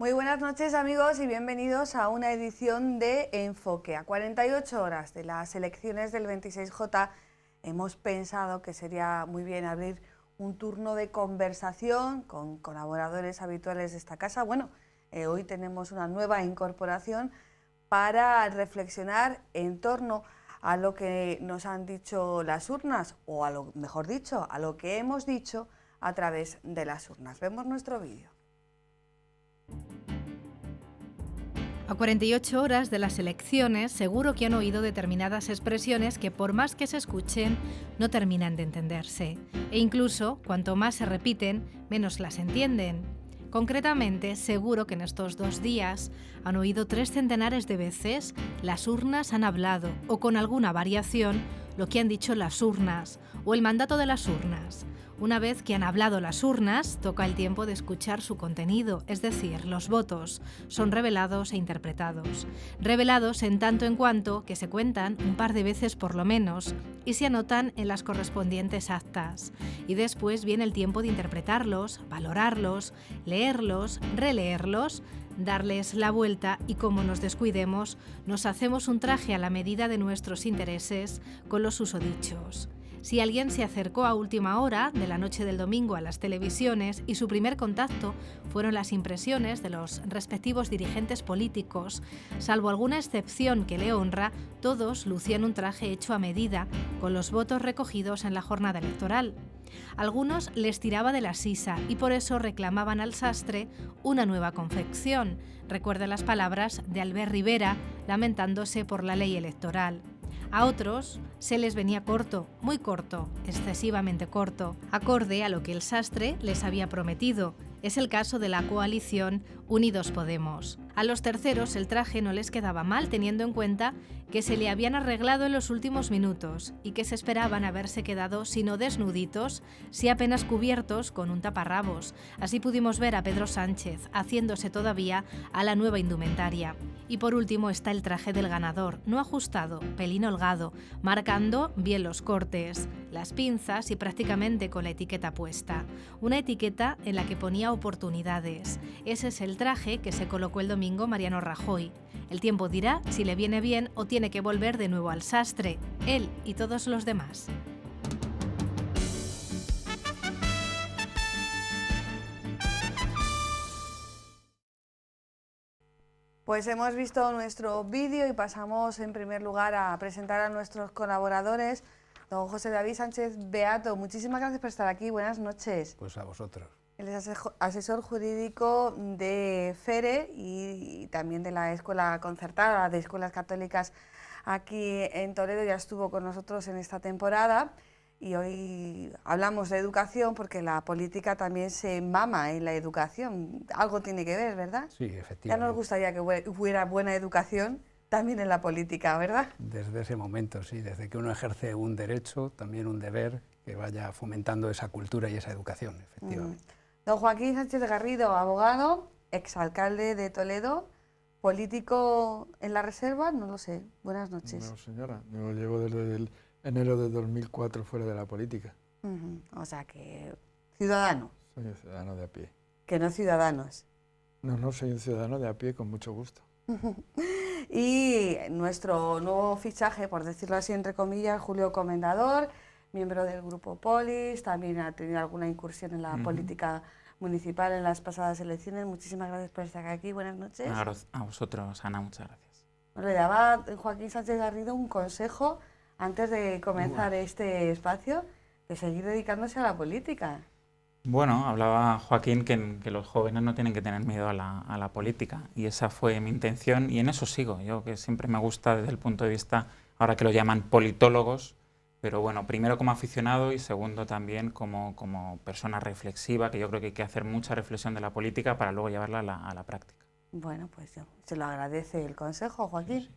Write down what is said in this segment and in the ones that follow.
Muy buenas noches amigos y bienvenidos a una edición de Enfoque. A 48 horas de las elecciones del 26J hemos pensado que sería muy bien abrir un turno de conversación con colaboradores habituales de esta casa. Bueno, hoy tenemos una nueva incorporación para reflexionar en torno a lo que nos han dicho las urnas, o a lo mejor dicho, a lo que hemos dicho a través de las urnas. Vemos nuestro vídeo. A 48 horas de las elecciones, seguro que han oído determinadas expresiones que, por más que se escuchen, no terminan de entenderse. E incluso, cuanto más se repiten, menos las entienden. Concretamente, seguro que en estos 2 días han oído 3 centenares de veces las urnas han hablado, o con alguna variación, lo que han dicho las urnas, o el mandato de las urnas. Una vez que han hablado las urnas, toca el tiempo de escuchar su contenido, es decir, los votos son revelados e interpretados. Revelados en tanto en cuanto que se cuentan un par de veces por lo menos y se anotan en las correspondientes actas. Y después viene el tiempo de interpretarlos, valorarlos, leerlos, releerlos, darles la vuelta y, como nos descuidemos, nos hacemos un traje a la medida de nuestros intereses con los susodichos. Si alguien se acercó a última hora de la noche del domingo a las televisiones y su primer contacto fueron las impresiones de los respectivos dirigentes políticos, salvo alguna excepción que le honra, todos lucían un traje hecho a medida con los votos recogidos en la jornada electoral. Algunos les tiraba de la sisa y por eso reclamaban al sastre una nueva confección. Recuerda las palabras de Albert Rivera lamentándose por la ley electoral. A otros se les venía corto, muy corto, excesivamente corto, acorde a lo que el sastre les había prometido. Es el caso de la coalición Unidos Podemos. A los terceros el traje no les quedaba mal teniendo en cuenta que se le habían arreglado en los últimos minutos y que se esperaban haberse quedado sino desnuditos, si apenas cubiertos con un taparrabos. Así pudimos ver a Pedro Sánchez haciéndose todavía a la nueva indumentaria. Y por último está el traje del ganador, no ajustado, pelín holgado, marcando bien los cortes, las pinzas y prácticamente con la etiqueta puesta. Una etiqueta en la que ponía oportunidades. Ese es el traje que se colocó el domingo Mariano Rajoy. El tiempo dirá si le viene bien o tiene que volver de nuevo al sastre, él y todos los demás. Pues hemos visto nuestro vídeo y pasamos en primer lugar a presentar a nuestros colaboradores. Don José David Sánchez Beato, muchísimas gracias por estar aquí, buenas noches. Pues a vosotros. Él es asesor jurídico de FERE y también de la Escuela Concertada de Escuelas Católicas aquí en Toledo. Ya estuvo con nosotros en esta temporada y hoy hablamos de educación porque la política también se mama en la educación. Algo tiene que ver, ¿verdad? Sí, efectivamente. Ya nos gustaría que hubiera buena educación también en la política, ¿verdad? Desde ese momento, sí, desde que uno ejerce un derecho, también un deber, que vaya fomentando esa cultura y esa educación, efectivamente. Don Joaquín Sánchez Garrido, abogado, exalcalde de Toledo, político en la reserva, no lo sé. Buenas noches. No, señora, yo llevo desde el enero de 2004 fuera de la política. O sea que ciudadano. Soy un ciudadano de a pie. Que no ciudadanos. No, soy un ciudadano de a pie con mucho gusto. Y nuestro nuevo fichaje, por decirlo así entre comillas, Julio Comendador, miembro del Grupo Polis, también ha tenido alguna incursión en la política municipal en las pasadas elecciones. Muchísimas gracias por estar aquí, buenas noches. A vosotros, Ana, muchas gracias. Le daba Joaquín Sánchez Garrido un consejo antes de comenzar este espacio, de seguir dedicándose a la política. Bueno, hablaba Joaquín que los jóvenes no tienen que tener miedo a la política y esa fue mi intención y en eso sigo. Yo que siempre me gusta desde el punto de vista, ahora que lo llaman politólogos, pero bueno, primero como aficionado y segundo también como persona reflexiva, que yo creo que hay que hacer mucha reflexión de la política para luego llevarla a la práctica. Bueno, pues se lo agradece el consejo, Joaquín. Sí.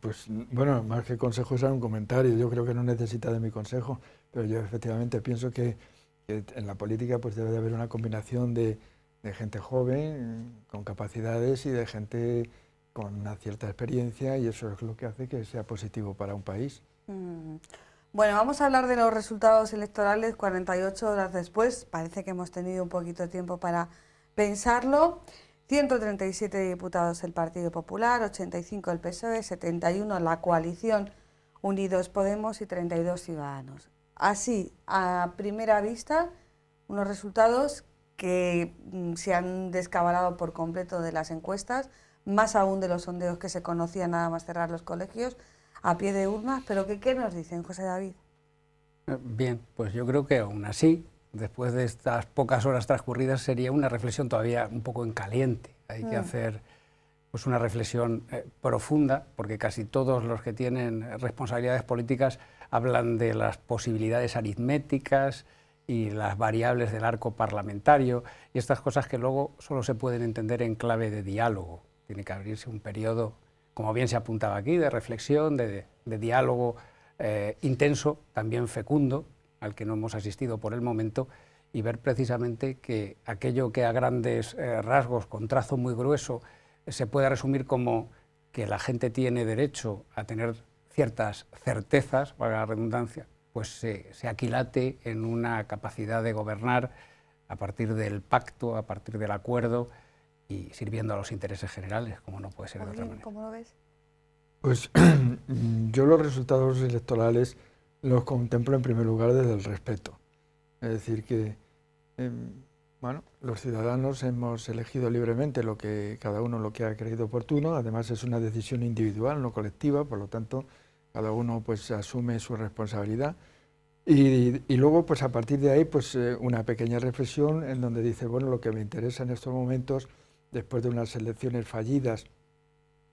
Pues bueno, más que consejo es un comentario, yo creo que no necesita de mi consejo, pero yo efectivamente pienso que en la política pues debe de haber una combinación de gente joven, con capacidades y de gente con una cierta experiencia y eso es lo que hace que sea positivo para un país. Bueno, vamos a hablar de los resultados electorales 48 horas después. Parece que hemos tenido un poquito de tiempo para pensarlo. 137 diputados el Partido Popular, 85 el PSOE, 71 la coalición Unidos Podemos y 32 Ciudadanos. Así, a primera vista, unos resultados que se han descabalado por completo de las encuestas, más aún de los sondeos que se conocían nada más cerrar los colegios, a pie de urnas, pero ¿qué nos dicen, José David? Bien, pues yo creo que aún así, después de estas pocas horas transcurridas, sería una reflexión todavía un poco en caliente. Hay que hacer pues una reflexión profunda, porque casi todos los que tienen responsabilidades políticas hablan de las posibilidades aritméticas y las variables del arco parlamentario, y estas cosas que luego solo se pueden entender en clave de diálogo. Tiene que abrirse un periodo, como bien se apuntaba aquí, de reflexión, de diálogo intenso, también fecundo, al que no hemos asistido por el momento, y ver precisamente que aquello que a grandes rasgos, con trazo muy grueso, se puede resumir como que la gente tiene derecho a tener ciertas certezas, valga la redundancia, pues se aquilate en una capacidad de gobernar a partir del pacto, a partir del acuerdo y sirviendo a los intereses generales, como no puede ser de otra manera. ¿Cómo lo ves? Pues yo los resultados electorales los contemplo en primer lugar desde el respeto. Es decir, que bueno, los ciudadanos hemos elegido libremente cada uno lo que ha creído oportuno. Además es una decisión individual, no colectiva, por lo tanto cada uno pues asume su responsabilidad. Y luego pues a partir de ahí pues una pequeña reflexión en donde dice, bueno, lo que me interesa en estos momentos, después de unas elecciones fallidas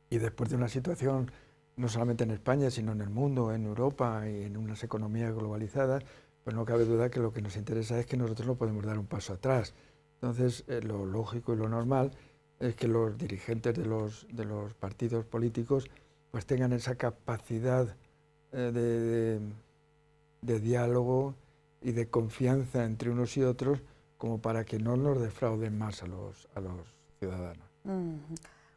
y después de una situación no solamente en España, sino en el mundo, en Europa y en unas economías globalizadas, pues no cabe duda que lo que nos interesa es que nosotros no podemos dar un paso atrás. Entonces, lo lógico y lo normal es que los dirigentes de los partidos políticos pues tengan esa capacidad de diálogo y de confianza entre unos y otros como para que no nos defrauden más a los ciudadanos.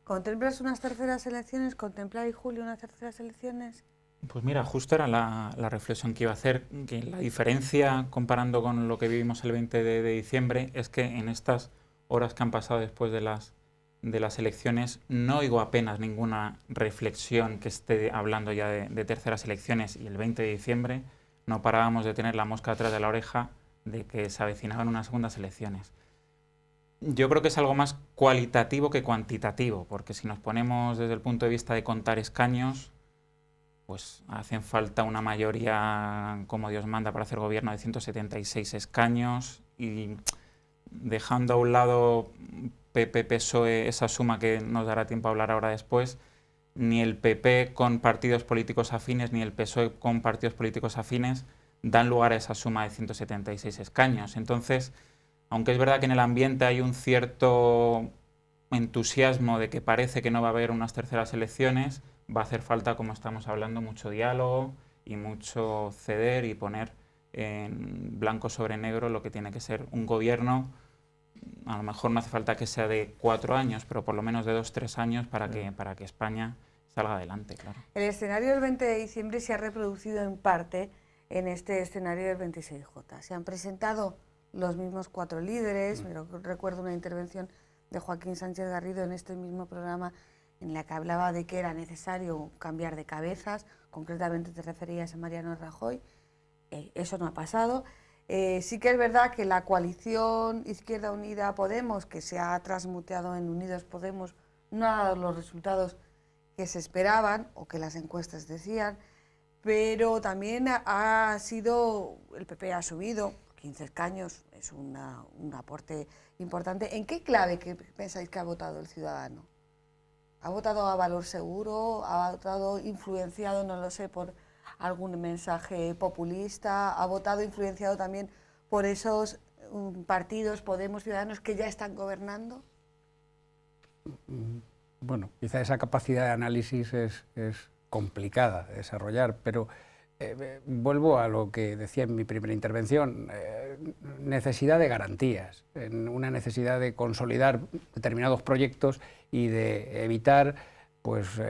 ¿Contemplas unas terceras elecciones? ¿Contempláis, Julio, unas terceras elecciones? Pues mira, justo era la reflexión que iba a hacer, que la diferencia comparando con lo que vivimos el 20 de diciembre es que en estas horas que han pasado después de las elecciones no oigo apenas ninguna reflexión que esté hablando ya de terceras elecciones, y el 20 de diciembre no parábamos de tener la mosca atrás de la oreja de que se avecinaban unas segundas elecciones. Yo creo que es algo más cualitativo que cuantitativo, porque si nos ponemos desde el punto de vista de contar escaños, pues hacen falta una mayoría, como Dios manda, para hacer gobierno de 176 escaños, y dejando a un lado PP-PSOE, esa suma que nos dará tiempo a hablar ahora después, ni el PP con partidos políticos afines, ni el PSOE con partidos políticos afines dan lugar a esa suma de 176 escaños. Entonces, aunque es verdad que en el ambiente hay un cierto entusiasmo de que parece que no va a haber unas terceras elecciones, va a hacer falta, como estamos hablando, mucho diálogo y mucho ceder y poner en blanco sobre negro lo que tiene que ser un gobierno. A lo mejor no hace falta que sea de 4 años, pero por lo menos de 2-3 años para que España salga adelante, claro. El escenario del 20 de diciembre se ha reproducido en parte en este escenario del 26J. Se han presentado los mismos 4 líderes. Recuerdo una intervención de Joaquín Sánchez Garrido en este mismo programa en la que hablaba de que era necesario cambiar de cabezas, concretamente te referías a Mariano Rajoy. Eso no ha pasado. Sí que es verdad que la coalición Izquierda Unida Podemos, que se ha transmuteado en Unidos Podemos, no ha dado los resultados que se esperaban o que las encuestas decían, pero también el PP ha subido 15 escaños, es un aporte importante. ¿En qué clave pensáis que ha votado el ciudadano? ¿Ha votado a valor seguro? ¿Ha votado influenciado, no lo sé, por algún mensaje populista? ¿Ha votado influenciado también por esos partidos, Podemos, Ciudadanos, que ya están gobernando? Bueno, quizá esa capacidad de análisis es complicada de desarrollar, pero vuelvo a lo que decía en mi primera intervención, necesidad de garantías, una necesidad de consolidar determinados proyectos y de evitar pues,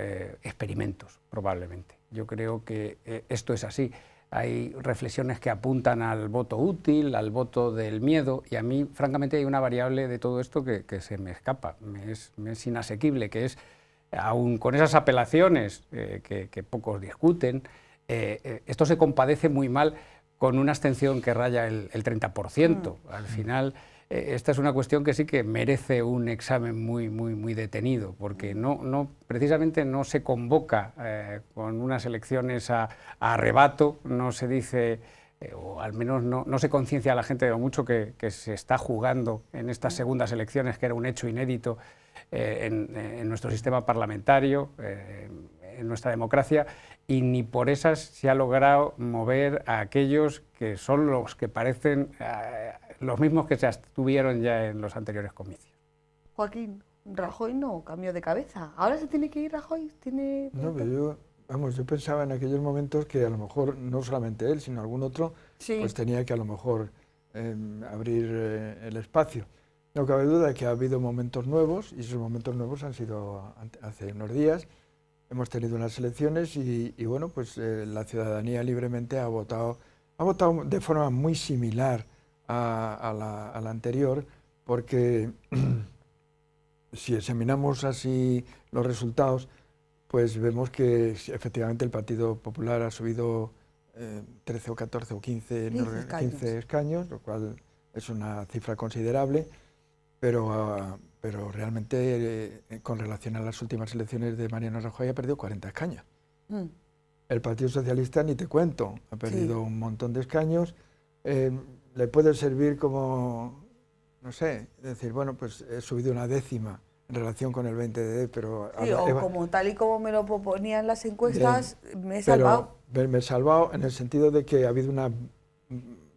experimentos, probablemente. Yo creo que esto es así. hay reflexiones que apuntan al voto útil, al voto del miedo, y a mí, francamente, hay una variable de todo esto que se me escapa, me es inasequible, que es, aun con esas apelaciones que pocos discuten, esto se compadece muy mal con una abstención que raya el 30%. Al final, esta es una cuestión que sí que merece un examen muy detenido, porque precisamente no se convoca con unas elecciones a arrebato, no se dice, o al menos no se conciencia a la gente de lo mucho que se está jugando en estas segundas elecciones, que era un hecho inédito en nuestro sistema parlamentario, en nuestra democracia, y ni por esas se ha logrado mover a aquellos que son los que parecen los mismos que se abstuvieron ya en los anteriores comicios. Joaquín, Rajoy no cambió de cabeza. ¿Ahora se tiene que ir Rajoy? No, pero yo pensaba en aquellos momentos que a lo mejor no solamente él, sino algún otro, sí, pues tenía que a lo mejor abrir el espacio. No cabe duda de que ha habido momentos nuevos, y esos momentos nuevos han sido hace unos días. Hemos tenido unas elecciones y bueno, pues la ciudadanía libremente ha votado de forma muy similar a la anterior, porque si examinamos así los resultados, pues vemos que efectivamente el Partido Popular ha subido 13 o 14 o 15 escaños, lo cual es una cifra considerable, pero realmente con relación a las últimas elecciones de Mariano Rajoy ha perdido 40 escaños. El Partido Socialista, ni te cuento, ha perdido un montón de escaños. Le puede servir como, no sé, decir, bueno, pues he subido una décima en relación con el 20D, pero... Sí, o como tal y como me lo proponían las encuestas, me he salvado. Me he salvado en el sentido de que ha habido una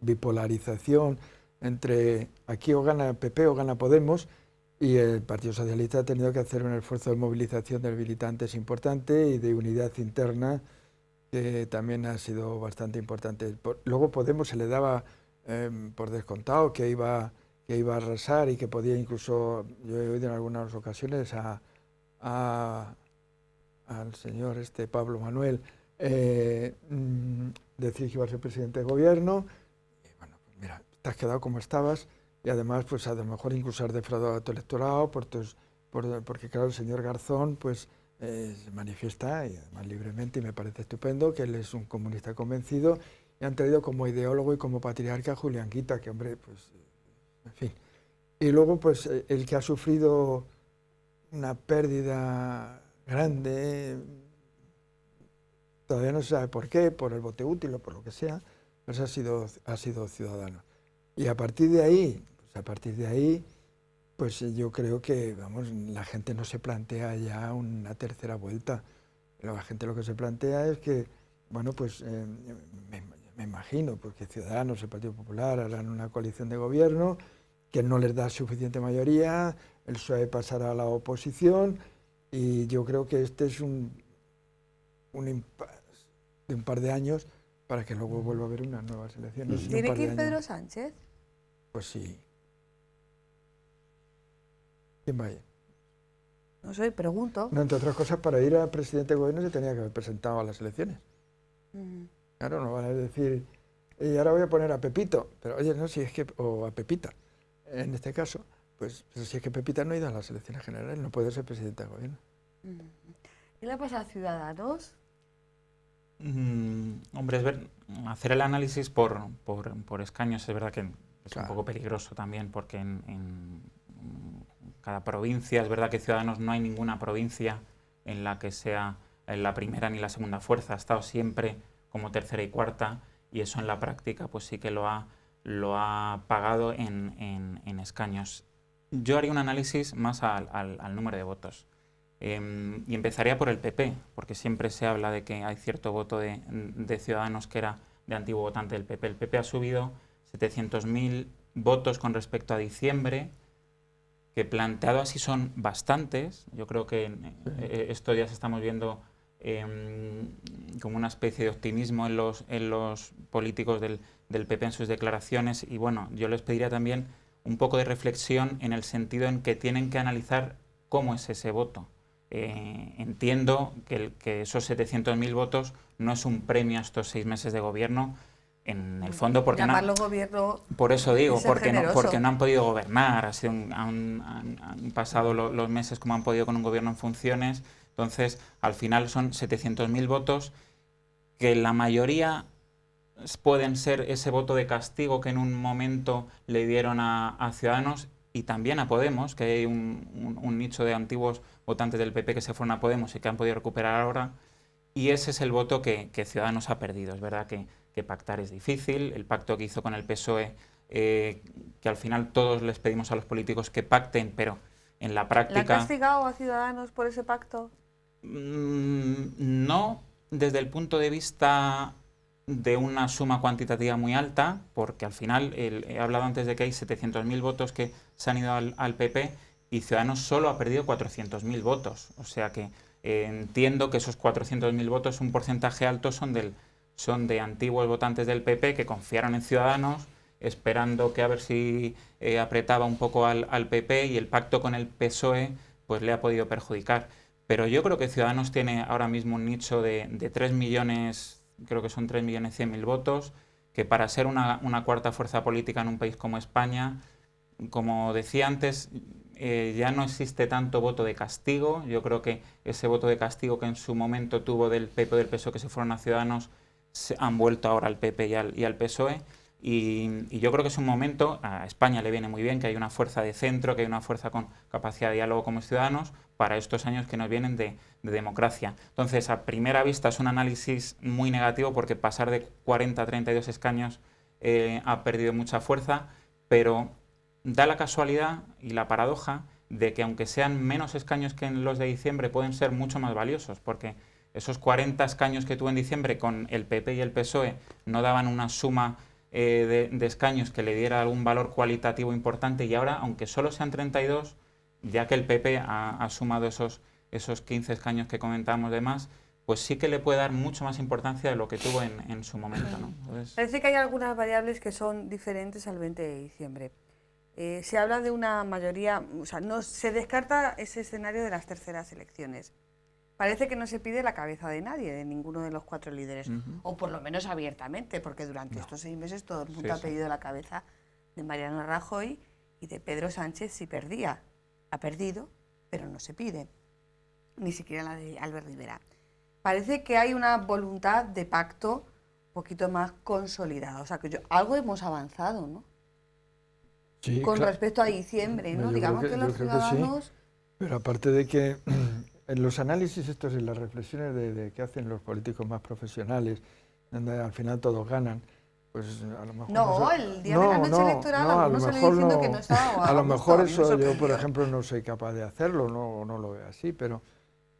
bipolarización entre aquí o gana PP o gana Podemos, y el Partido Socialista ha tenido que hacer un esfuerzo de movilización de militantes importante y de unidad interna, que también ha sido bastante importante. Luego Podemos se le daba por descontado que iba a arrasar y que podía incluso, yo he oído en algunas ocasiones al señor Pablo Manuel decir que iba a ser presidente de gobierno. Y bueno, pues mira, te has quedado como estabas, y además pues a lo mejor incluso has defraudado a tu electorado porque claro, el señor Garzón pues se manifiesta, y además libremente, y me parece estupendo, que él es un comunista convencido, y han traído como ideólogo y como patriarca a Julián Quita, que hombre, pues, en fin. Y luego, pues, el que ha sufrido una pérdida grande, todavía no se sabe por qué, por el voto útil o por lo que sea, pues ha sido Ciudadanos. Y a partir de ahí, pues yo creo que, vamos, la gente no se plantea ya una tercera vuelta. La gente lo que se plantea es que, bueno, pues me imagino, porque Ciudadanos, el Partido Popular harán una coalición de gobierno que no les da suficiente mayoría, el PSOE pasará a la oposición, y yo creo que este es un impasse de un par de años para que luego vuelva a haber unas nuevas elecciones. ¿Tiene que ir Pedro Sánchez? Pues sí. ¿Quién va a ir? No sé, pregunto. No, entre otras cosas, para ir a presidente de gobierno se tenía que haber presentado a las elecciones. Claro, no van a decir, y ahora voy a poner a Pepito, pero oye, no, si es que, o a Pepita, en este caso, pues si es que Pepita no ha ido a las elecciones generales, no puede ser presidente de gobierno. ¿Qué le pasa a Ciudadanos? Hombre, hacer el análisis por escaños es verdad que es un poco peligroso también, porque en cada provincia, es verdad que Ciudadanos no hay ninguna provincia en la que sea la primera ni la segunda fuerza, ha estado siempre como tercera y cuarta, y eso en la práctica pues sí que lo ha pagado en escaños. Yo haría un análisis más al número de votos. Y empezaría por el PP, porque siempre se habla de que hay cierto voto de Ciudadanos que era de antiguo votante del PP. El PP ha subido 700.000 votos con respecto a diciembre, que planteado así son bastantes. Yo creo que estos días estamos viendo como una especie de optimismo en los políticos del PP en sus declaraciones, y bueno, yo les pediría también un poco de reflexión en el sentido en que tienen que analizar cómo es ese voto. entiendo que esos 700.000 votos no es un premio a estos 6 meses de gobierno, en el fondo porque llamarlo gobierno, por eso digo, porque no han podido gobernar, han pasado los meses como han podido con un gobierno en funciones. Entonces, al final son 700.000 votos que la mayoría pueden ser ese voto de castigo que en un momento le dieron a Ciudadanos y también a Podemos, que hay un nicho de antiguos votantes del PP que se fueron a Podemos y que han podido recuperar ahora. Y ese es el voto que Ciudadanos ha perdido. Es verdad que pactar es difícil. El pacto que hizo con el PSOE, que al final todos les pedimos a los políticos que pacten, pero en la práctica... ¿Le ha castigado a Ciudadanos por ese pacto? No, desde el punto de vista de una suma cuantitativa muy alta, porque al final, he hablado antes de que hay 700.000 votos que se han ido al PP y Ciudadanos solo ha perdido 400.000 votos. O sea que entiendo que esos 400.000 votos, un porcentaje alto, son de antiguos votantes del PP que confiaron en Ciudadanos, esperando que a ver si apretaba un poco al PP, y el pacto con el PSOE pues le ha podido perjudicar. Pero yo creo que Ciudadanos tiene ahora mismo un nicho de 3 millones, creo que son 3.100.000 votos, que para ser una cuarta fuerza política en un país como España, como decía antes, ya no existe tanto voto de castigo. Yo creo que ese voto de castigo que en su momento tuvo del PP o del PSOE que se fueron a Ciudadanos, han vuelto ahora al PP y al PSOE. Y yo creo que es un momento, a España le viene muy bien que hay una fuerza de centro, que hay una fuerza con capacidad de diálogo como Ciudadanos, para estos años que nos vienen de democracia. Entonces, a primera vista es un análisis muy negativo porque pasar de 40 a 32 escaños ha perdido mucha fuerza, pero da la casualidad y la paradoja de que aunque sean menos escaños que en los de diciembre, pueden ser mucho más valiosos, porque esos 40 escaños que tuvo en diciembre con el PP y el PSOE no daban una suma de escaños que le diera algún valor cualitativo importante, y ahora, aunque solo sean 32, ya que el PP ha sumado esos 15 escaños que comentábamos de más, pues sí que le puede dar mucho más importancia de lo que tuvo en su momento, ¿no? Entonces, parece que hay algunas variables que son diferentes al 20 de diciembre. Se habla de una mayoría, o sea, no se descarta ese escenario de las terceras elecciones. Parece que no se pide la cabeza de nadie, de ninguno de los 4 líderes, o por lo menos abiertamente, porque durante estos 6 meses todo el mundo ha pedido la cabeza de Mariano Rajoy y de Pedro Sánchez si perdía. Ha perdido, pero no se pide, ni siquiera la de Albert Rivera. Parece que hay una voluntad de pacto un poquito más consolidada, o sea que algo hemos avanzado, ¿no? Sí, con respecto a diciembre, ¿no? Digamos que los ciudadanos... Sí. Pero aparte de que en los análisis estos y las reflexiones de que hacen los políticos más profesionales, donde al final todos ganan, pues a lo mejor... No, el día de la noche electoral algunos salen diciendo que no estaba... A lo mejor eso yo, por ejemplo, no soy capaz de hacerlo, no lo veo así, pero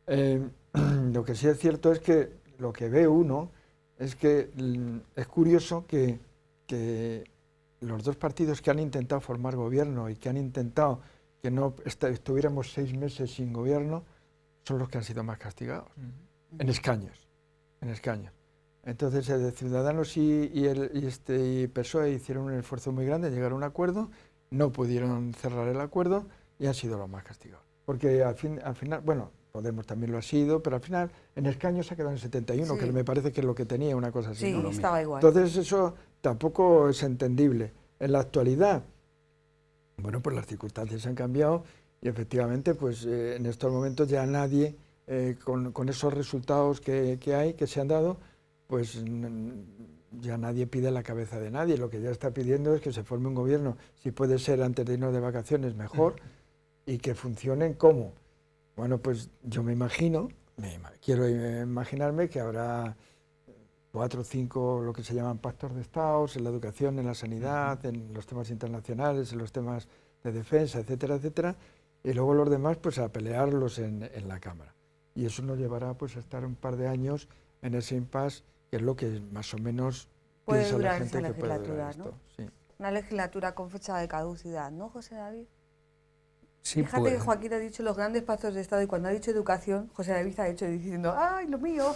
lo que sí es cierto es que lo que ve uno es que es curioso que los dos partidos que han intentado formar gobierno y que han intentado que no estuviéramos 6 meses sin gobierno, son los que han sido más castigados, en escaños. Entonces, Ciudadanos y PSOE hicieron un esfuerzo muy grande, llegaron a un acuerdo, no pudieron cerrar el acuerdo y han sido los más castigados. Porque al final, bueno, Podemos también lo ha sido, pero al final en escaños se ha quedado en 71, sí, que me parece que es lo que tenía, una cosa así. Sí, ¿no? Estaba igual. Entonces eso tampoco es entendible. En la actualidad, bueno, pues las circunstancias han cambiado y efectivamente, pues en estos momentos ya nadie, con esos resultados que se han dado, pues ya nadie pide la cabeza de nadie. Lo que ya está pidiendo es que se forme un gobierno, si puede ser antes de irnos de vacaciones, mejor, y que funcionen como. Bueno, pues yo me imagino, quiero imaginarme que habrá 4 o 5 lo que se llaman pactos de Estados en la educación, en la sanidad, en los temas internacionales, en los temas de defensa, etcétera, etcétera, y luego los demás pues a pelearlos en la Cámara. Y eso nos llevará pues a estar un par de años en ese impasse, que es lo que más o menos piensa la gente que puede durar esto. Sí. Una legislatura con fecha de caducidad, ¿no, José David? Sí, fíjate pues, que Joaquín ha dicho los grandes pactos de Estado y cuando ha dicho educación, José David ha hecho diciendo ¡ay, lo mío!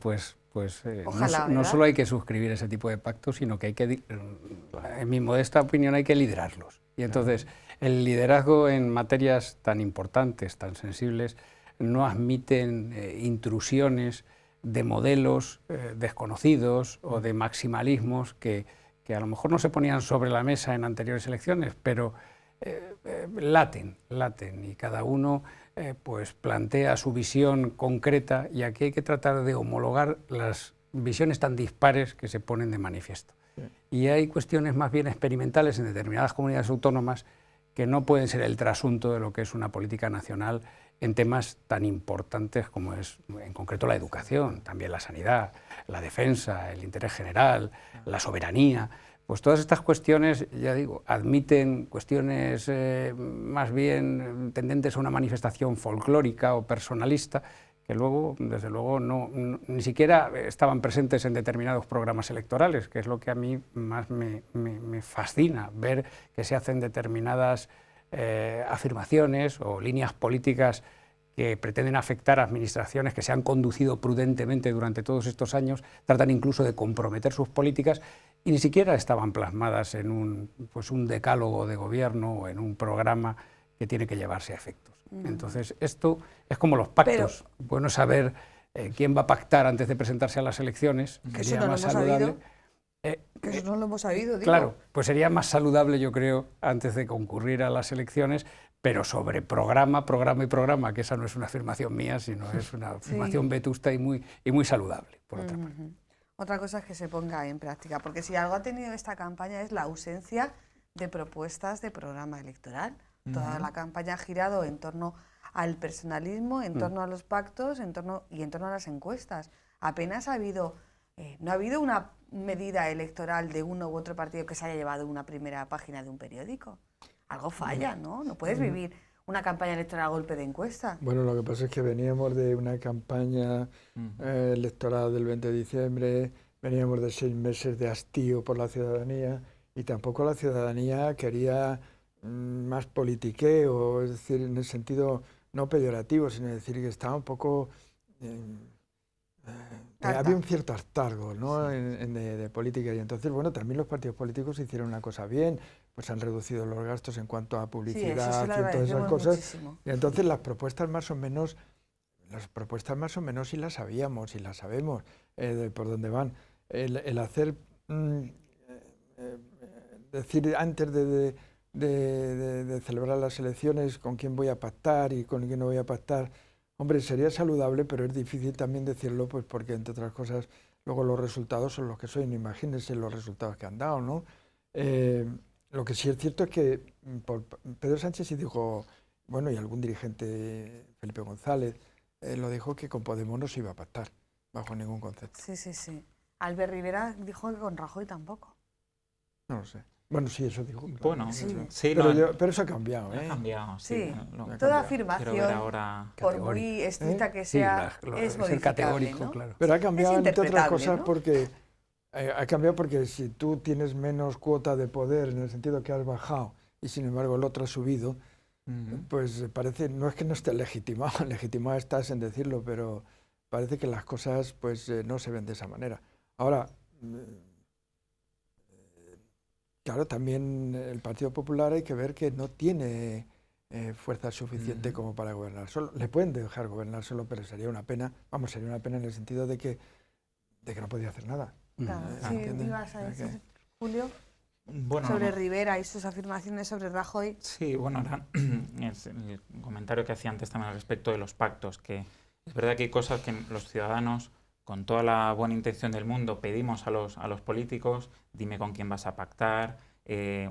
Pues ojalá, no solo hay que suscribir ese tipo de pactos, sino que hay que, en mi modesta opinión, hay que liderarlos. Y entonces el liderazgo en materias tan importantes, tan sensibles, no admiten intrusiones de modelos desconocidos o de maximalismos que a lo mejor no se ponían sobre la mesa en anteriores elecciones, pero laten, y cada uno pues plantea su visión concreta, y aquí hay que tratar de homologar las visiones tan dispares que se ponen de manifiesto. Sí. Y hay cuestiones más bien experimentales en determinadas comunidades autónomas que no pueden ser el trasunto de lo que es una política nacional en temas tan importantes como es, en concreto, la educación, también la sanidad, la defensa, el interés general, la soberanía. Pues todas estas cuestiones, ya digo, admiten cuestiones más bien tendentes a una manifestación folclórica o personalista, que luego, desde luego, ni siquiera estaban presentes en determinados programas electorales, que es lo que a mí más me fascina, ver que se hacen determinadas afirmaciones o líneas políticas que pretenden afectar a administraciones que se han conducido prudentemente durante todos estos años, tratan incluso de comprometer sus políticas y ni siquiera estaban plasmadas en un decálogo de gobierno o en un programa que tiene que llevarse a efectos. Entonces, esto es como los pactos. Bueno saber quién va a pactar antes de presentarse a las elecciones, que sería más saludable. Que eso no lo hemos sabido, digo. Claro, pues sería más saludable, yo creo, antes de concurrir a las elecciones, pero sobre programa, que esa no es una afirmación mía, sino es una afirmación vetusta y muy saludable, por otra parte. Otra cosa es que se ponga en práctica, porque si algo ha tenido esta campaña es la ausencia de propuestas de programa electoral. Toda la campaña ha girado en torno al personalismo, en torno a los pactos y en torno a las encuestas. Apenas ha habido, no ha habido una medida electoral de uno u otro partido que se haya llevado una primera página de un periódico. Algo falla, ¿no? No puedes vivir una campaña electoral a golpe de encuesta. Bueno, lo que pasa es que veníamos de una campaña electoral del 20 de diciembre, veníamos de 6 meses de hastío por la ciudadanía, y tampoco la ciudadanía quería más politiqueo, es decir, en el sentido no peyorativo, sino decir que estaba un poco... había un cierto hartazgo, ¿no? de política, y entonces, bueno, también los partidos políticos hicieron una cosa bien, pues han reducido los gastos en cuanto a publicidad y todas esas cosas, muchísimo. Y entonces las propuestas más o menos sí las sabíamos y las sabemos por dónde van. El hacer, decir antes de celebrar las elecciones con quién voy a pactar y con quién no voy a pactar, hombre, sería saludable, pero es difícil también decirlo, pues porque, entre otras cosas, luego los resultados son los que son. Imagínense los resultados que han dado, ¿no? Lo que sí es cierto es que Pedro Sánchez sí dijo, bueno, y algún dirigente, Felipe González, lo dijo, que con Podemos no se iba a pactar, bajo ningún concepto. Sí. Albert Rivera dijo que con Rajoy tampoco. No lo sé. Bueno, sí, eso dijo. Claro. Bueno, sí, pero eso ha cambiado, ¿eh? Ha cambiado, sí. Toda afirmación, por muy estricta que sea, es modificable, ¿no? Claro. Pero ha cambiado, entre otras cosas, ¿no? Porque ha cambiado porque si tú tienes menos cuota de poder, en el sentido que has bajado, y sin embargo el otro ha subido, pues parece, no es que no esté legitimado, legitimado estás en decirlo, pero parece que las cosas pues no se ven de esa manera. Ahora, claro, también el Partido Popular hay que ver que no tiene fuerza suficiente como para gobernar solo. Le pueden dejar gobernar solo, pero sería una pena, sería una pena en el sentido de que no podía hacer nada. Claro, sí, ibas a decir, Julio, bueno, sobre Rivera y sus afirmaciones sobre Rajoy. Sí, bueno, es el comentario que hacía antes también al respecto de los pactos, que es verdad que hay cosas que los ciudadanos, con toda la buena intención del mundo, pedimos a los políticos: dime con quién vas a pactar,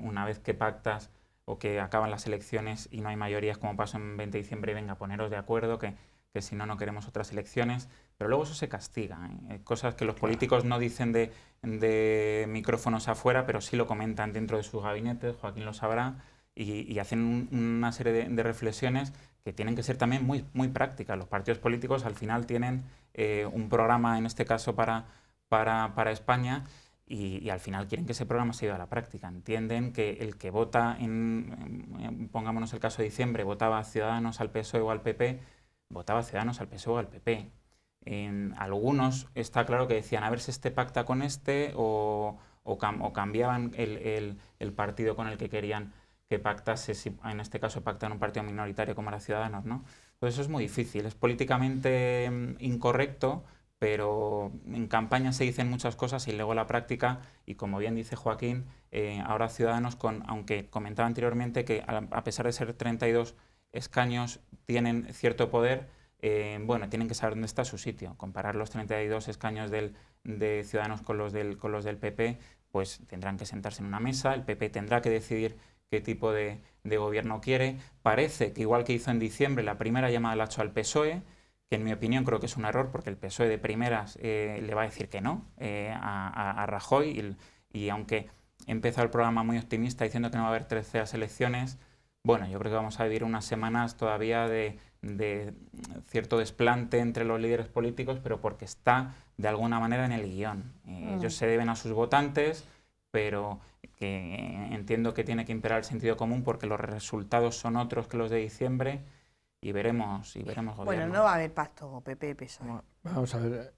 una vez que pactas o que acaban las elecciones y no hay mayorías, como pasó en 20 de diciembre, venga, poneros de acuerdo, que si no, no queremos otras elecciones. Pero luego eso se castiga, ¿eh? Cosas que los políticos no dicen de micrófonos afuera, pero sí lo comentan dentro de sus gabinetes, Joaquín lo sabrá, y hacen una serie de reflexiones que tienen que ser también muy prácticas. Los partidos políticos al final tienen un programa, en este caso para España, y al final quieren que ese programa se lleve a la práctica. Entienden que el que vota, pongámonos el caso de diciembre, votaba a Ciudadanos, al PSOE o al PP, votaba a Ciudadanos, al PSOE o al PP. En algunos está claro que decían, a ver si este pacta con este, o cambiaban el partido con el que querían que pactase, si en este caso pacta en un partido minoritario como era Ciudadanos, ¿no? Pues eso es muy difícil, es políticamente incorrecto, pero en campaña se dicen muchas cosas y luego la práctica, y como bien dice Joaquín, ahora Ciudadanos, aunque comentaba anteriormente que a pesar de ser 32 escaños tienen cierto poder, bueno, tienen que saber dónde está su sitio. Comparar los 32 escaños de Ciudadanos con los del PP, pues tendrán que sentarse en una mesa, el PP tendrá que decidir qué tipo de gobierno quiere. Parece que igual que hizo en diciembre, la primera llamada la ha hecho al PSOE, que en mi opinión creo que es un error, porque el PSOE de primeras le va a decir que no a Rajoy, y aunque he empezado el programa muy optimista diciendo que no va a haber terceras elecciones, bueno, yo creo que vamos a vivir unas semanas todavía de cierto desplante entre los líderes políticos, pero porque está de alguna manera en el guión. Ellos se deben a sus votantes, pero que entiendo que tiene que imperar el sentido común porque los resultados son otros que los de diciembre y veremos gobierno. Bueno, no va a haber pacto PP-PSOE. Vamos a ver,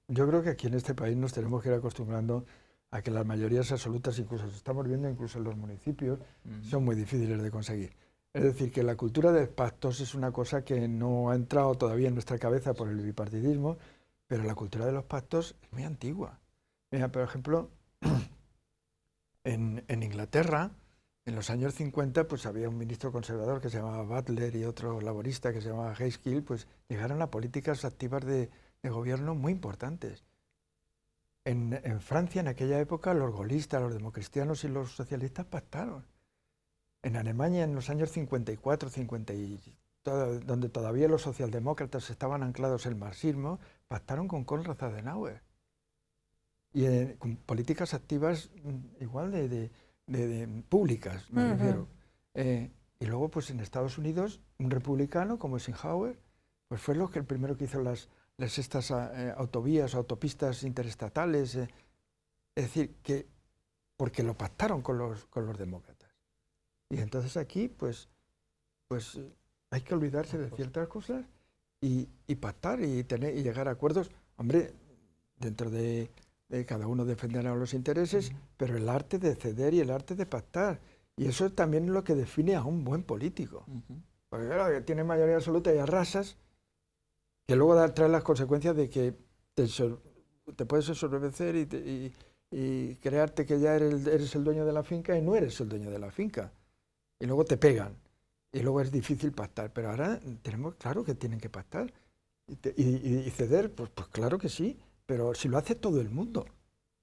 yo creo que aquí en este país nos tenemos que ir acostumbrando a que las mayorías absolutas, incluso estamos viendo incluso en los municipios, son muy difíciles de conseguir. Es decir, que la cultura de pactos es una cosa que no ha entrado todavía en nuestra cabeza por el bipartidismo, pero la cultura de los pactos es muy antigua. Mira, por ejemplo, en Inglaterra, en los años 50, pues había un ministro conservador que se llamaba Butler y otro laborista que se llamaba Hayskill, pues llegaron a políticas activas de gobierno muy importantes. En Francia, en aquella época, los gaullistas, los democristianos y los socialistas pactaron. En Alemania, en los años 54, 50 donde todavía los socialdemócratas estaban anclados en el marxismo, pactaron con Konrad Adenauer. Y con políticas activas igual de públicas, me refiero. Y luego, pues en Estados Unidos, un republicano como Eisenhower, pues fue el primero que hizo estas autovías, autopistas interestatales. Es decir, que porque lo pactaron con los demócratas. Y entonces aquí, pues hay que olvidarse de ciertas cosas y pactar y llegar a acuerdos. Hombre, dentro de cada uno defenderá los intereses, pero el arte de ceder y el arte de pactar. Y eso también es lo que define a un buen político. Porque claro, que tiene mayoría absoluta y arrasas, que luego trae las consecuencias de que te puedes ensorbecer y crearte que ya eres el dueño de la finca y no eres el dueño de la finca. Y luego te pegan. Y luego es difícil pactar. Pero ahora tenemos claro que tienen que pactar. Y ceder, pues claro que sí. Pero si lo hace todo el mundo,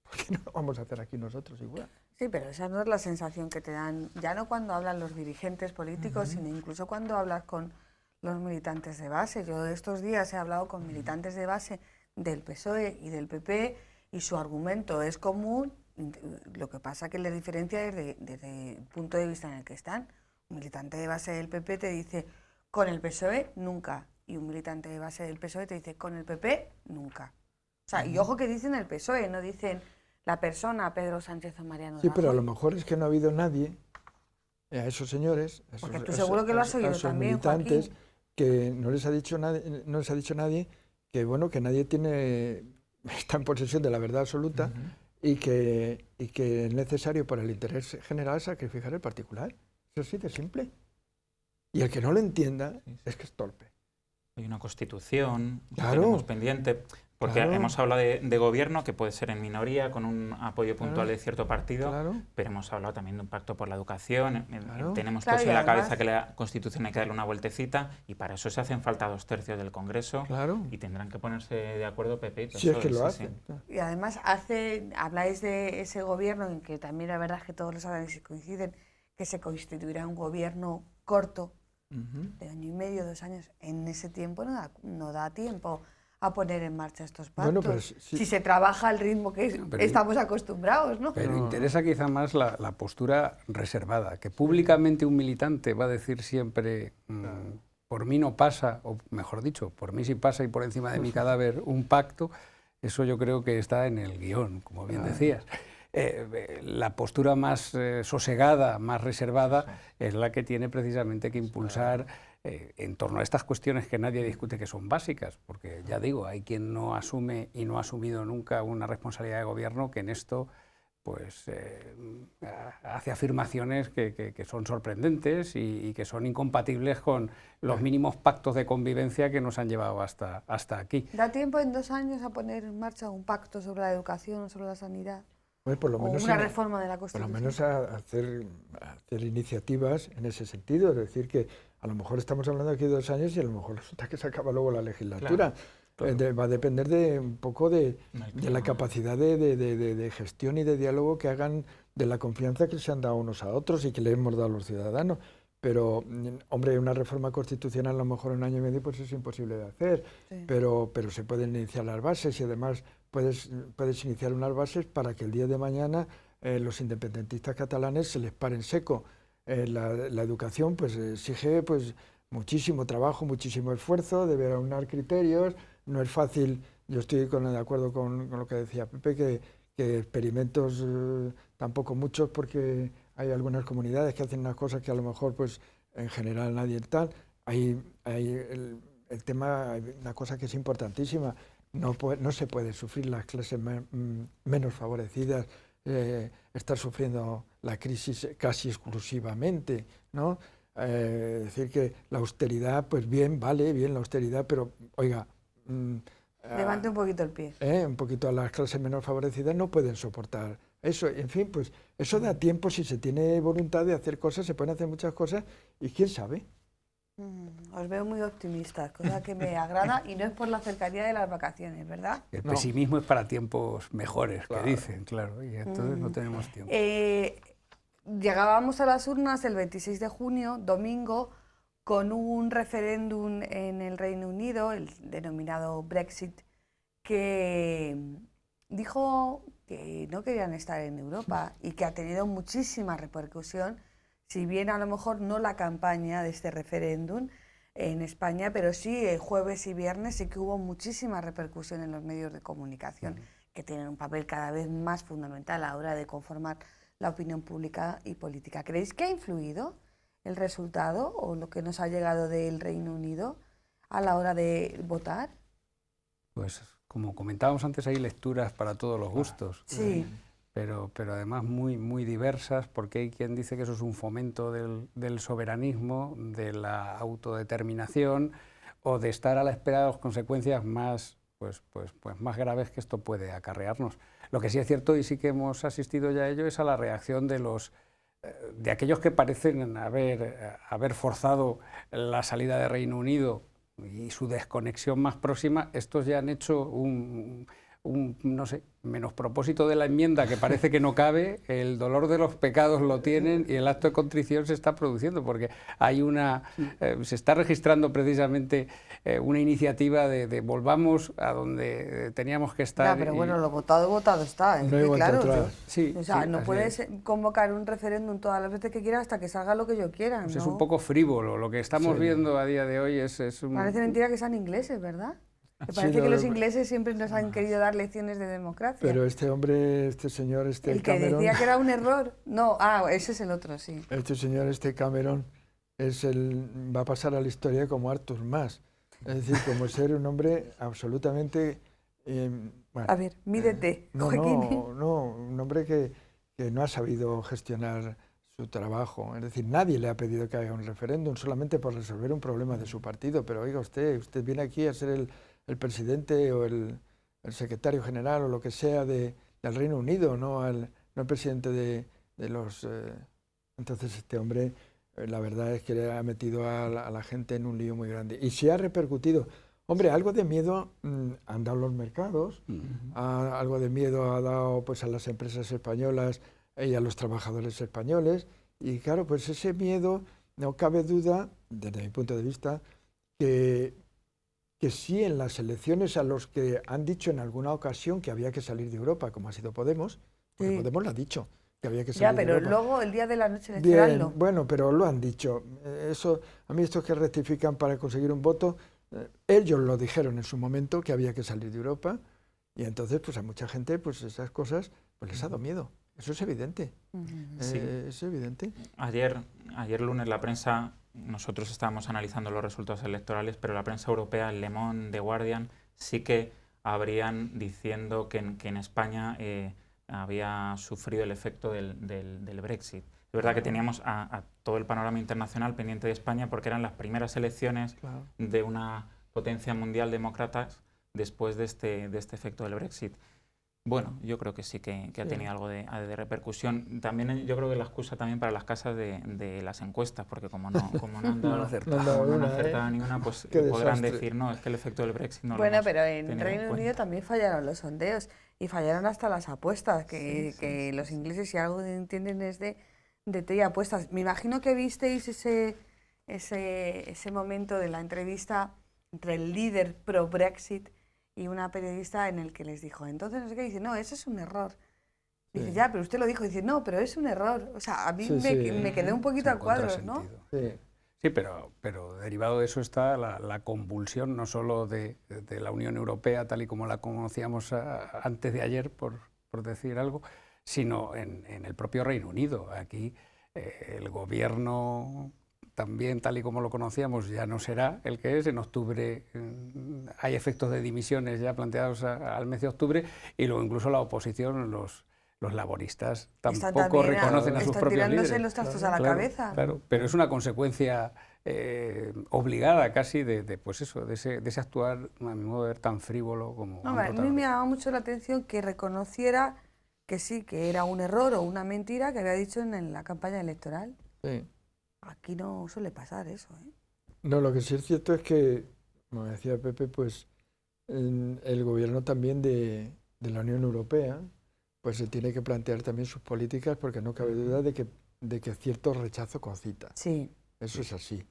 ¿por qué no lo vamos a hacer aquí nosotros igual? Sí, pero esa no es la sensación que te dan, ya no cuando hablan los dirigentes políticos, sino incluso cuando hablas con los militantes de base. Yo estos días he hablado con militantes de base del PSOE y del PP y su argumento es común, lo que pasa que la diferencia es desde el punto de vista en el que están. Un militante de base del PP te dice, con el PSOE nunca, y un militante de base del PSOE te dice, con el PP nunca. O sea, y ojo que dicen el PSOE, no dicen la persona Pedro Sánchez o Mariano Rajoy. Sí, pero a lo mejor es que no ha habido nadie, a esos señores, porque tú seguro que lo has oído también, militantes, Joaquín, que no les ha dicho nadie que bueno, que nadie está en posesión de la verdad absoluta y que es necesario para el interés general sacrificar el particular. Eso sí de simple. Y el que no lo entienda es que es torpe. Hay una constitución, claro, tenemos pendiente, porque claro, hemos hablado de gobierno que puede ser en minoría, con un apoyo puntual de cierto partido, claro, pero hemos hablado también de un pacto por la educación, claro, tenemos claro, todos y en la además, cabeza que la Constitución hay que darle una vueltecita y para eso se hacen falta 2/3 del Congreso claro, y tendrán que ponerse de acuerdo PP y PSOE. si es que lo sí, hacen. sí. y además habláis de ese gobierno en que también la verdad es que todos los análisis coinciden, que se constituirá un gobierno corto, de año y medio, 2 años. En ese tiempo no da tiempo a poner en marcha estos pactos. Bueno, pero si se trabaja al ritmo que estamos acostumbrados, ¿no? Pero interesa quizá más la postura reservada, que públicamente un militante va a decir siempre por mí no pasa, o mejor dicho, por mí sí pasa y por encima de mi cadáver un pacto, eso yo creo que está en el guión, como bien decías. La postura más sosegada, más reservada, es la que tiene precisamente que impulsar en torno a estas cuestiones que nadie discute que son básicas, porque ya digo, hay quien no asume y no ha asumido nunca una responsabilidad de gobierno que en esto pues hace afirmaciones que son sorprendentes y que son incompatibles con los mínimos pactos de convivencia que nos han llevado hasta aquí. ¿Da tiempo en 2 años a poner en marcha un pacto sobre la educación, sobre la sanidad? Pues por lo O menos una reforma de la por lo Constitución. menos a hacer iniciativas en ese sentido, es decir, que a lo mejor estamos hablando aquí de 2 años y a lo mejor resulta que se acaba luego la legislatura. Claro. Va a depender de un poco de la capacidad de gestión y de diálogo que hagan, de la confianza que se han dado unos a otros y que le hemos dado a los ciudadanos. Pero, hombre, una reforma constitucional a lo mejor en 1 año y medio pues es imposible de hacer, sí. pero se pueden iniciar las bases y además puedes iniciar unas bases para que el día de mañana los independentistas catalanes se les pare en seco. La educación pues exige pues muchísimo trabajo, muchísimo esfuerzo, debe aunar criterios, no es fácil. Yo estoy de acuerdo con lo que decía Pepe, que experimentos tampoco muchos, porque hay algunas comunidades que hacen unas cosas que a lo mejor pues en general nadie tal. Hay el tema, hay una cosa que es importantísima, no se puede sufrir las clases menos favorecidas, estar sufriendo la crisis casi exclusivamente, ¿no? Es decir, que la austeridad, pues bien, vale, bien la austeridad, pero oiga... Levante un poquito el pie. Un poquito a las clases menos favorecidas no pueden soportar eso. En fin, pues eso da tiempo, si se tiene voluntad de hacer cosas, se pueden hacer muchas cosas y quién sabe. Os veo muy optimistas, cosa que me agrada, y no es por la cercanía de las vacaciones, ¿verdad? El pesimismo es para tiempos mejores, claro, que dicen, claro, y entonces no tenemos tiempo. Llegábamos a las urnas el 26 de junio, domingo, con un referéndum en el Reino Unido, el denominado Brexit, que dijo que no querían estar en Europa y que ha tenido muchísima repercusión, si bien a lo mejor no la campaña de este referéndum en España, pero sí el jueves y viernes sí que hubo muchísima repercusión en los medios de comunicación, que tienen un papel cada vez más fundamental a la hora de conformar la opinión pública y política. ¿Creéis que ha influido el resultado o lo que nos ha llegado del Reino Unido a la hora de votar? Pues como comentábamos antes, hay lecturas para todos los gustos. Sí. Pero además muy diversas, porque hay quien dice que eso es un fomento del soberanismo, de la autodeterminación, o de estar a la espera de las consecuencias más graves que esto puede acarrearnos. Lo que sí es cierto, y sí que hemos asistido ya a ello, es a la reacción de aquellos que parecen haber forzado la salida de Reino Unido y su desconexión más próxima. Estos ya han hecho no sé, menos propósito de la enmienda, que parece que no cabe, el dolor de los pecados lo tienen y el acto de contrición se está produciendo, porque hay se está registrando precisamente una iniciativa de volvamos a donde teníamos que estar. Ya, pero bueno, lo votado está. No hay vuelta atrás. Sí, o sea, sí, no puedes convocar un referéndum todas las veces que quieras hasta que salga lo que yo quiera, pues ¿no? es un poco frívolo, lo que estamos viendo a día de hoy es un... Parece mentira que sean ingleses, ¿verdad? Me parece que los ingleses siempre nos han querido dar lecciones de democracia. Pero este hombre, este señor, el que Cameron, decía que era un error. No, ese es el otro, sí. Este señor, Cameron, va a pasar a la historia como Artur Mas. Es decir, como ser un hombre absolutamente... bueno, a ver, mídete, Joaquín. No, un hombre que no ha sabido gestionar su trabajo. Es decir, nadie le ha pedido que haga un referéndum solamente por resolver un problema de su partido. Pero oiga, usted viene aquí a ser el presidente o el secretario general o lo que sea del Reino Unido, no el presidente de los... Entonces este hombre, la verdad es que le ha metido a la gente en un lío muy grande. Y se ha repercutido. Hombre, algo de miedo han dado los mercados, algo de miedo ha dado pues a las empresas españolas y a los trabajadores españoles. Y claro, pues ese miedo, no cabe duda, desde mi punto de vista, que sí, en las elecciones a los que han dicho en alguna ocasión que había que salir de Europa, como ha sido Podemos, porque Podemos lo ha dicho, que había que salir de Europa. Ya, pero luego el día de la noche electoral no. Bueno, pero lo han dicho. A mí estos que rectifican para conseguir un voto, ellos lo dijeron en su momento que había que salir de Europa, y entonces pues a mucha gente pues esas cosas pues les ha dado miedo. Eso es evidente. Sí. Es evidente. Ayer lunes la prensa... Nosotros estábamos analizando los resultados electorales, pero la prensa europea, el Le Monde, The Guardian, sí que habrían diciendo que en España había sufrido el efecto del Brexit. Es verdad que teníamos a todo el panorama internacional pendiente de España porque eran las primeras elecciones de una potencia mundial demócrata después de este efecto del Brexit. Bueno, yo creo que sí que ha tenido algo de repercusión. También yo creo que la excusa también para las casas de las encuestas, porque como no han acertado ninguna, pues podrán decir, no, es que el efecto del Brexit no lo hemos pero en tenido Reino Unido también fallaron los sondeos y fallaron hasta las apuestas, que los ingleses si algo entienden es de teleapuestas. Me imagino que visteis ese momento de la entrevista entre el líder pro-Brexit y una periodista en el que les dijo, entonces no sé qué, dice, no, eso es un error. Dice, ya, pero usted lo dijo, dice, no, pero es un error. O sea, a mí me quedé un poquito a cuadros, ¿no? Sí, pero derivado de eso está la convulsión no solo de la Unión Europea tal y como la conocíamos antes de ayer, por decir algo, sino en el propio Reino Unido. Aquí el gobierno también tal y como lo conocíamos ya no será el que es. En octubre hay efectos de dimisiones ya planteados al mes de octubre y luego incluso la oposición, los laboristas tampoco reconocen a sus propios líderes. Están tirándose los trastos a la cabeza. Claro, pero es una consecuencia obligada casi pues eso, de ese actuar, a mi modo de ver, tan frívolo como... No, a mí me llamaba mucho la atención que reconociera que sí, que era un error o una mentira que había dicho en la campaña electoral. Sí. Aquí no suele pasar eso, ¿eh? No, lo que sí es cierto es que, como decía Pepe, pues el gobierno también de la Unión Europea pues se tiene que plantear también sus políticas porque no cabe duda de que cierto rechazo concita. Sí. Eso es así.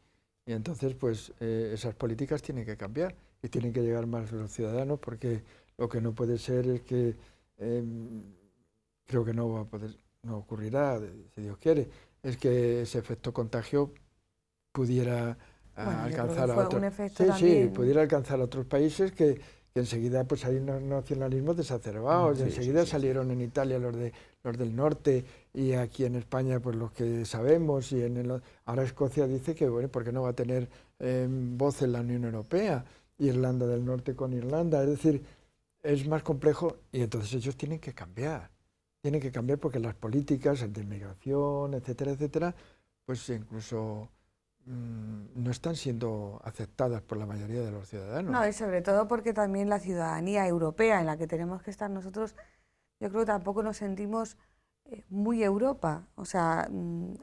Y entonces pues esas políticas tienen que cambiar y tienen que llegar más a los ciudadanos porque lo que no puede ser es que, creo que no va a poder, no ocurrirá, si Dios quiere, es que ese efecto contagio pudiera alcanzar a otros. Pudiera alcanzar a otros países que enseguida pues hay unos nacionalismos desacerbados, y enseguida salieron en Italia los del norte y aquí en España pues los que sabemos y ahora Escocia dice que bueno, ¿por qué no va a tener voz en la Unión Europea? Irlanda del Norte con Irlanda, es decir, es más complejo y entonces ellos tienen que cambiar porque las políticas de inmigración, etcétera, etcétera, pues incluso no están siendo aceptadas por la mayoría de los ciudadanos. No, y sobre todo porque también la ciudadanía europea en la que tenemos que estar nosotros, yo creo que tampoco nos sentimos muy Europa. O sea,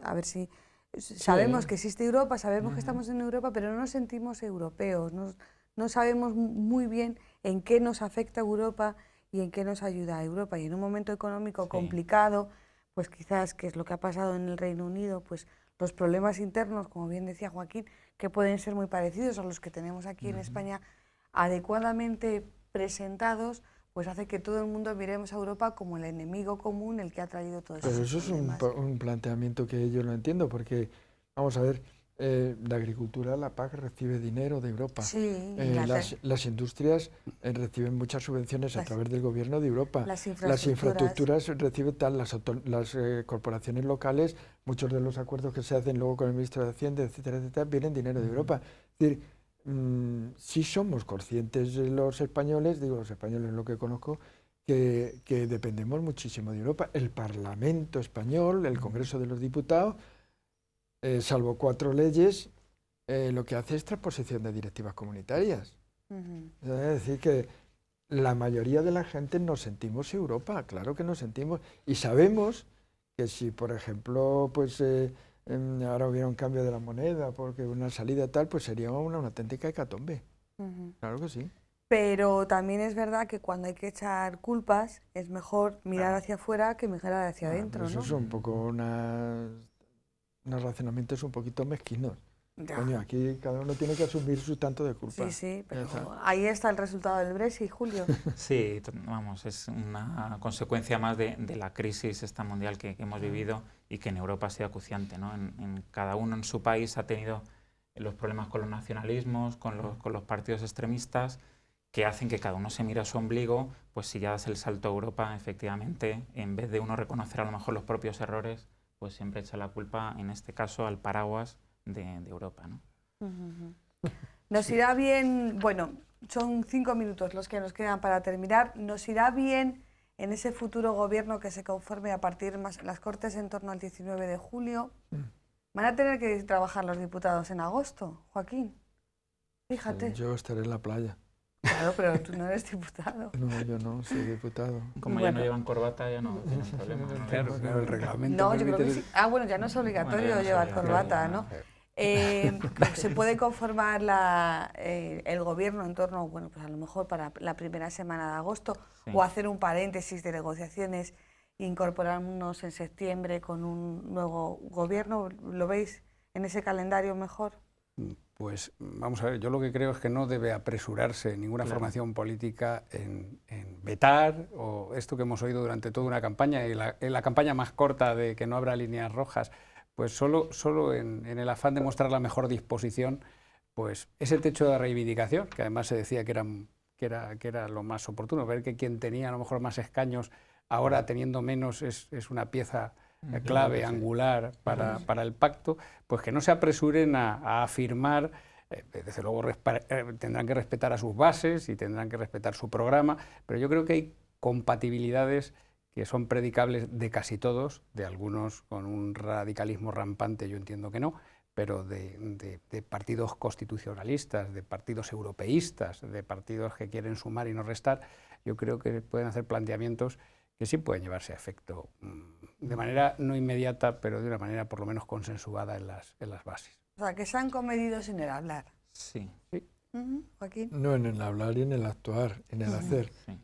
a ver si... Sabemos que existe Europa, sabemos que estamos en Europa, pero no nos sentimos europeos. No sabemos muy bien en qué nos afecta Europa y en qué nos ayuda a Europa. Y en un momento económico complicado, pues quizás, que es lo que ha pasado en el Reino Unido, pues los problemas internos, como bien decía Joaquín, que pueden ser muy parecidos a los que tenemos aquí en España, adecuadamente presentados, pues hace que todo el mundo miremos a Europa como el enemigo común, el que ha traído todo eso. Pero eso es un planteamiento que yo no entiendo, porque, vamos a ver, la agricultura, la PAC recibe dinero de Europa. Sí, las industrias reciben muchas subvenciones a través del gobierno de Europa. Las infraestructuras reciben las corporaciones locales, muchos de los acuerdos que se hacen luego con el ministro de Hacienda, etcétera, etcétera, vienen dinero de Europa. Es decir, sí somos conscientes los españoles, digo los españoles lo que conozco, que dependemos muchísimo de Europa. El Parlamento español, el Congreso de los Diputados, salvo 4 leyes, lo que hace es transposición de directivas comunitarias. Es decir, que la mayoría de la gente nos sentimos Europa, claro que nos sentimos, y sabemos que si, por ejemplo, pues ahora hubiera un cambio de la moneda, porque una salida tal, pues sería una auténtica hecatombe. Claro que sí. Pero también es verdad que cuando hay que echar culpas, es mejor mirar hacia afuera que mirar hacia adentro, Eso ¿no? es un poco unos razonamientos un poquito mezquinos. Coño, aquí cada uno tiene que asumir su tanto de culpa. Sí, pero ahí está el resultado del Brexit, Julio. Sí, vamos, es una consecuencia más de la crisis esta mundial que hemos vivido y que en Europa ha sido acuciante, ¿no? En cada uno en su país ha tenido los problemas con los nacionalismos, con los partidos extremistas, que hacen que cada uno se mire a su ombligo. Pues si ya das el salto a Europa, efectivamente, en vez de uno reconocer a lo mejor los propios errores, pues siempre echa la culpa, en este caso, al paraguas de Europa, ¿no? Nos irá bien, bueno, son 5 minutos los que nos quedan para terminar, nos irá bien en ese futuro gobierno que se conforme a partir de las Cortes en torno al 19 de julio, van a tener que trabajar los diputados en agosto, Joaquín. Fíjate. Yo estaré en la playa. Claro, pero tú no eres diputado. No, yo no, soy diputado. Como ya no llevan corbata, ya no tienen problema. ¿no? Claro, el reglamento. No, yo creo que permite- sí. Ah, bueno, ya no es obligatorio Bueno, ya no es llevar obligatorio, corbata, ¿no? Se puede conformar el gobierno en torno, bueno, pues a lo mejor para la primera semana de agosto, Sí. o hacer un paréntesis de negociaciones e incorporarnos en septiembre con un nuevo gobierno. ¿Lo veis en ese calendario mejor? Pues vamos a ver, yo lo que creo es que no debe apresurarse ninguna Claro. formación política en vetar o esto que hemos oído durante toda una campaña, y en la campaña más corta de que no habrá líneas rojas, pues solo en el afán de mostrar la mejor disposición, pues ese techo de reivindicación, que además se decía que era lo más oportuno, ver que quien tenía a lo mejor más escaños, ahora teniendo menos es una pieza clave, angular para el pacto, pues que no se apresuren a afirmar, desde luego tendrán que respetar a sus bases y tendrán que respetar su programa, pero yo creo que hay compatibilidades que son predicables de casi todos, de algunos con un radicalismo rampante, yo entiendo que no, pero de partidos constitucionalistas, de partidos europeístas, de partidos que quieren sumar y no restar, yo creo que pueden hacer planteamientos que sí pueden llevarse a efecto de manera no inmediata, pero de una manera por lo menos consensuada en las bases. O sea, que se han comedido sin el hablar. Sí, Joaquín. No en el hablar y en el actuar, en el hacer. sí.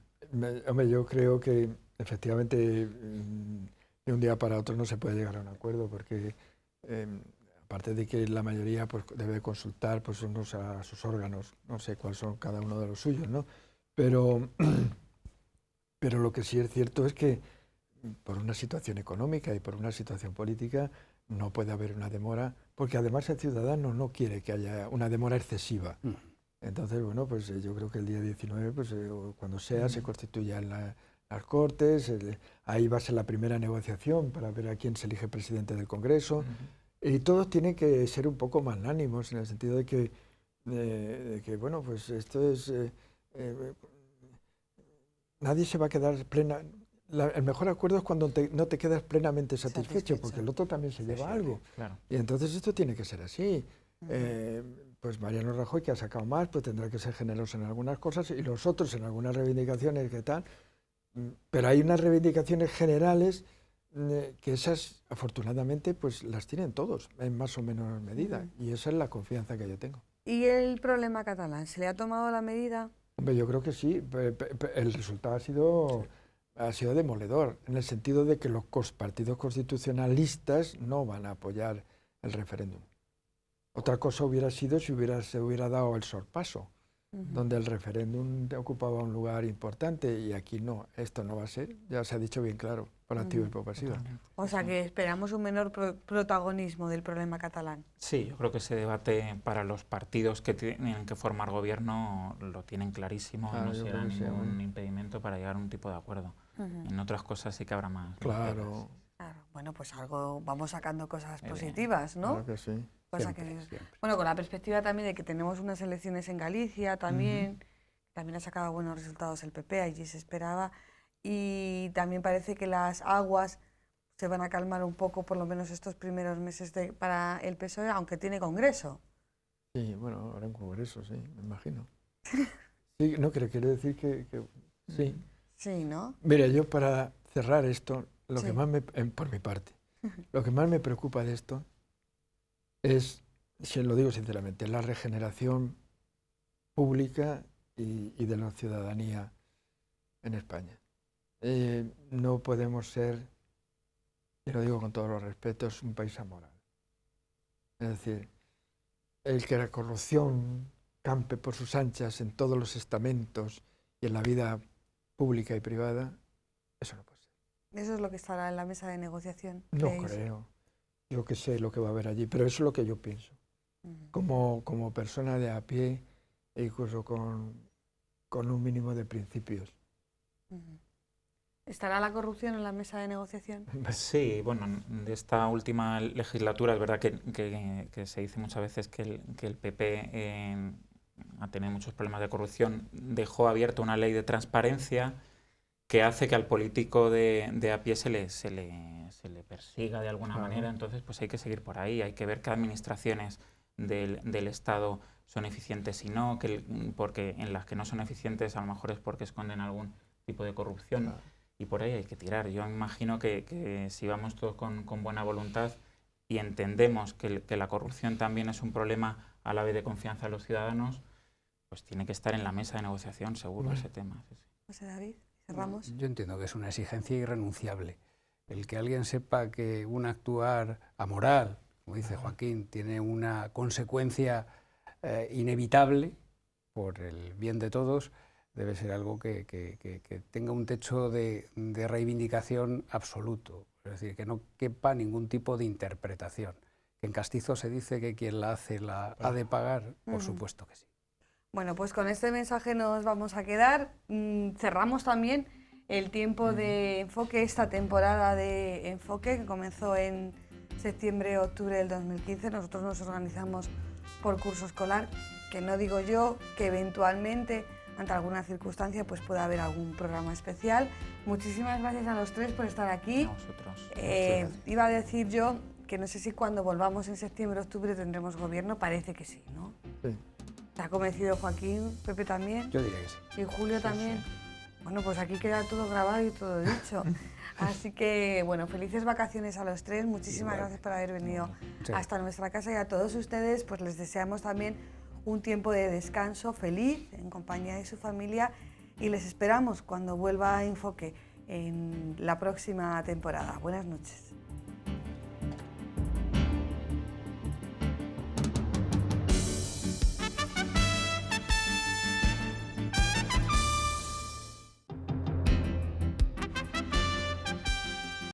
Hombre, yo creo que efectivamente de un día para otro no se puede llegar a un acuerdo porque aparte de que la mayoría pues, debe consultar pues, unos a sus órganos, no sé cuáles son cada uno de los suyos, ¿no? Pero lo que sí es cierto es que por una situación económica y por una situación política no puede haber una demora, porque además el ciudadano no quiere que haya una demora excesiva. Entonces, bueno, pues yo creo que el día 19, pues cuando sea, se constituyan las Cortes, ahí va a ser la primera negociación para ver a quién se elige presidente del Congreso, y todos tienen que ser un poco magnánimos en el sentido de que bueno, pues esto es... nadie se va a quedar plena... el mejor acuerdo es cuando no te quedas plenamente satisfecho, porque el otro también se lleva algo. Claro. Y entonces esto tiene que ser así. Pues Mariano Rajoy, que ha sacado más, pues tendrá que ser generoso en algunas cosas y los otros en algunas reivindicaciones que tal. Pero hay unas reivindicaciones generales que esas, afortunadamente, pues las tienen todos, en más o menos medida. Y esa es la confianza que yo tengo. ¿Y el problema catalán? ¿Se le ha tomado la medida? Hombre, yo creo que sí. El resultado ha sido demoledor, en el sentido de que los partidos constitucionalistas no van a apoyar el referéndum. Otra cosa hubiera sido si se hubiera dado el sorpaso, donde el referéndum ocupaba un lugar importante, y aquí no, esto no va a ser, ya se ha dicho bien claro, por activa y por pasiva. O sea, que esperamos un menor protagonismo del problema catalán. Sí, yo creo que ese debate para los partidos que tienen que formar gobierno lo tienen clarísimo, no yo será creo que sí, ningún impedimento para llegar a un tipo de acuerdo. En otras cosas sí que habrá más. Claro, Claro. Bueno, pues algo vamos sacando cosas positivas, ¿no? claro que sí. Cosa bueno, con la perspectiva también de que tenemos unas elecciones en Galicia también, también ha sacado buenos resultados el PP, allí se esperaba, y también parece que las aguas se van a calmar un poco, por lo menos estos primeros meses para el PSOE, aunque tiene Congreso. Sí, bueno, ahora en Congreso, sí, me imagino. Sí, no, quiere decir que sí. Sí, ¿no? Mira, yo para cerrar esto, lo Sí. que más por mi parte, lo que más me preocupa de esto es, si lo digo sinceramente, la regeneración pública y de la ciudadanía en España. No podemos ser, y lo digo con todos los respetos, un país amoral. Es decir, el que la corrupción campe por sus anchas en todos los estamentos y en la vida pública y privada, eso no puede ser. Eso es lo que estará en la mesa de negociación. No ¿creéis? creo. Yo que sé lo que va a haber allí, pero eso es lo que yo pienso. Como persona de a pie e incluso con un mínimo de principios. ¿Estará la corrupción en la mesa de negociación? Sí, bueno, de esta última legislatura es verdad que se dice muchas veces que el PP ha tenido muchos problemas de corrupción. Dejó abierta una ley de transparencia que hace que al político de a pie se le persiga de alguna manera. Entonces pues hay que seguir por ahí, hay que ver qué administraciones del Estado son eficientes y no, porque en las que no son eficientes a lo mejor es porque esconden algún tipo de corrupción, y por ahí hay que tirar. Yo imagino que si vamos todos con buena voluntad y entendemos que la corrupción también es un problema a la vez de confianza de los ciudadanos, pues tiene que estar en la mesa de negociación seguro ese tema. Sí, sí. José David, cerramos. Yo entiendo que es una exigencia irrenunciable. El que alguien sepa que un actuar amoral, como dice Joaquín, tiene una consecuencia inevitable por el bien de todos, debe ser algo que tenga un techo de reivindicación absoluto. Es decir, que no quepa ningún tipo de interpretación. Que en castizo se dice que quien la hace la ha de pagar, por supuesto que sí. Bueno, pues con este mensaje nos vamos a quedar. Cerramos también el tiempo de Enfoque, esta temporada de Enfoque que comenzó en septiembre-octubre del 2015. Nosotros nos organizamos por curso escolar, que no digo yo que eventualmente ante alguna circunstancia pues pueda haber algún programa especial. Muchísimas gracias a los tres por estar aquí. A vosotros. Iba a decir yo que no sé si cuando volvamos en septiembre-octubre tendremos gobierno, parece que sí, ¿no? Sí. ¿Te ha convencido Joaquín? ¿Pepe también? Yo diría que sí. ¿Y Julio también? Sí. Bueno, pues aquí queda todo grabado y todo dicho. Así que, bueno, felices vacaciones a los tres. Muchísimas gracias por haber venido hasta nuestra casa, y a todos ustedes pues les deseamos también un tiempo de descanso feliz en compañía de su familia, y les esperamos cuando vuelva a Enfoque en la próxima temporada. Buenas noches.